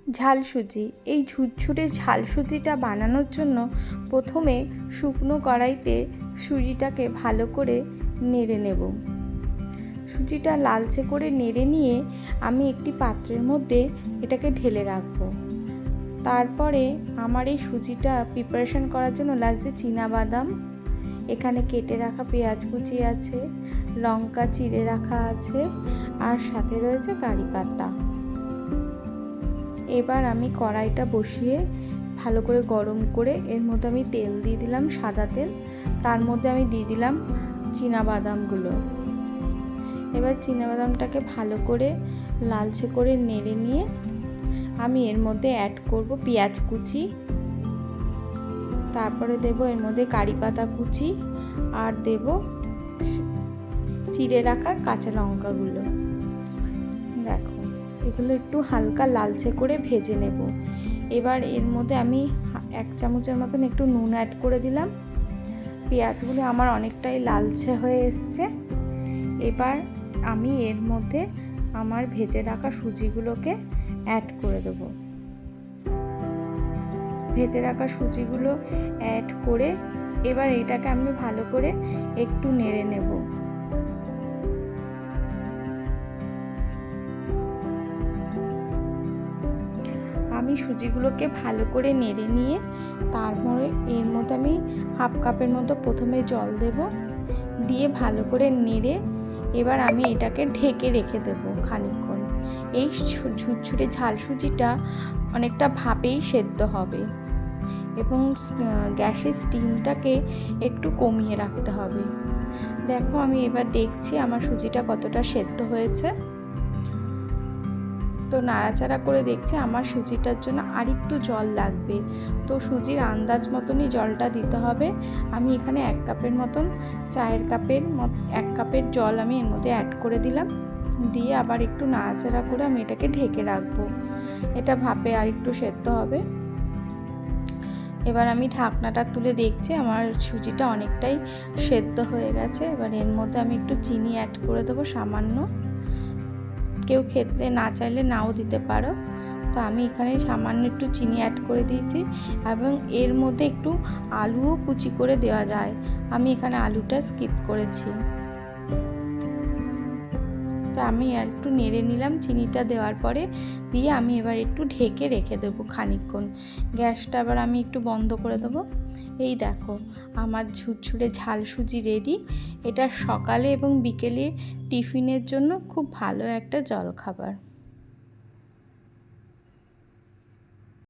ঝাল সুজি। এই ঝুরঝুরে ঝাল সুজিটা বানানোর জন্য প্রথমে শুকনো কড়াইতে সুজিটাকে ভালো করে নেড়ে নেব। সুজিটা লালচে করে নেড়ে নিয়ে আমি একটি পাত্রের মধ্যে এটাকে ঢেলে রাখবো। তারপরে আমার এই সুজিটা প্রিপারেশন করার জন্য লাগছে চীনাবাদাম, এখানে কেটে রাখা পেঁয়াজ কুচি আছে, লঙ্কা চিড়ে রাখা আছে, আর সাথে রয়েছে কারি পাতা। এবার আমি কড়াইটা বসিয়ে ভালো করে গরম করে এর মধ্যে আমি তেল দিয়ে দিলাম, সাদা তেল। তার মধ্যে আমি দিয়ে দিলাম চীনাবাদামগুলো। এবার চীনাবাদামটাকে ভালো করে লালচে করে নেড়ে নিয়ে আমি এর মধ্যে অ্যাড করব পেঁয়াজ কুচি, তারপরে দেব এর মধ্যে কারি পাতা কুচি, আর দেব চিড়ে রাখা কাঁচা লঙ্কাগুলো। দেখো, এগুলো একটু হালকা লালচে করে ভেজে নেব। এবার এর মধ্যে আমি 1 চামচের মতন একটু নুন অ্যাড করে দিলাম। পেঁয়াজগুলো আমার অনেকটাই লালচে হয়ে এসছে। এবার আমি এর মধ্যে আমার ভেজে রাখা সুজিগুলোকে অ্যাড করে দেব। ভেজে রাখা সুজিগুলো অ্যাড করে এবার এটাকে আমি ভালো করে একটু নেড়ে নেব। আমি সুজিগুলোকে ভালো করে নেড়ে নিয়ে তারপরে এর মধ্যে আমি 1/2 কাপের মতো প্রথমে জল দেব, দিয়ে ভালো করে নেড়ে এবার আমি এটাকে ঢেকে রেখে দেব খানিকক্ষণ। এই ঝুরঝুরে ঝাল সুজিটা অনেকটা ভাপেই সেদ্ধ হবে এবং গ্যাসের স্টিমটাকে একটু কমিয়ে রাখতে হবে। দেখো, আমি এবার দেখছি আমার সুজিটা কতটা সেদ্ধ হয়েছে। তো নাড়াচাড়া করে দেখছি আমার সুজিটার জন্য আরেকটু জল লাগবে। তো সুজির আন্দাজ মতনই জলটা দিতে হবে। আমি এখানে 1 কাপের মতন, চায়ের কাপের 1 কাপের জল আমি এর মধ্যে অ্যাড করে দিলাম। দিয়ে আবার একটু নাড়াচাড়া করে আমি এটাকে ঢেকে রাখবো। এটা ভাপে আর একটু সেদ্ধ হবে। এবার আমি ঢাকনাটা তুলে দেখছি আমার সুজিটা অনেকটাই সেদ্ধ হয়ে গেছে। এবার এর মধ্যে আমি একটু চিনি অ্যাড করে দেবো সামান্য। কেউ খেতে না চাইলে নাও দিতে পারো। তো আমি এখানে সামান্য একটু চিনি অ্যাড করে দিয়েছি এবং এর মধ্যে একটু আলুও কুচি করে দেওয়া যায়। আমি এখানে আলুটা স্কিপ করেছি। তো আমি আর একটু নেড়ে নিলাম চিনিটা দেওয়ার পরে, দিয়ে আমি এবার একটু ঢেকে রেখে দেবো খানিকক্ষণ। গ্যাসটা আবার আমি একটু বন্ধ করে দেবো। এই দেখো, আমার ঝুরঝুরে ঝাল সুজি রেডি। এটা সকালে এবং বিকেলে টিফিনের জন্য খুব ভালো একটা জলখাবার।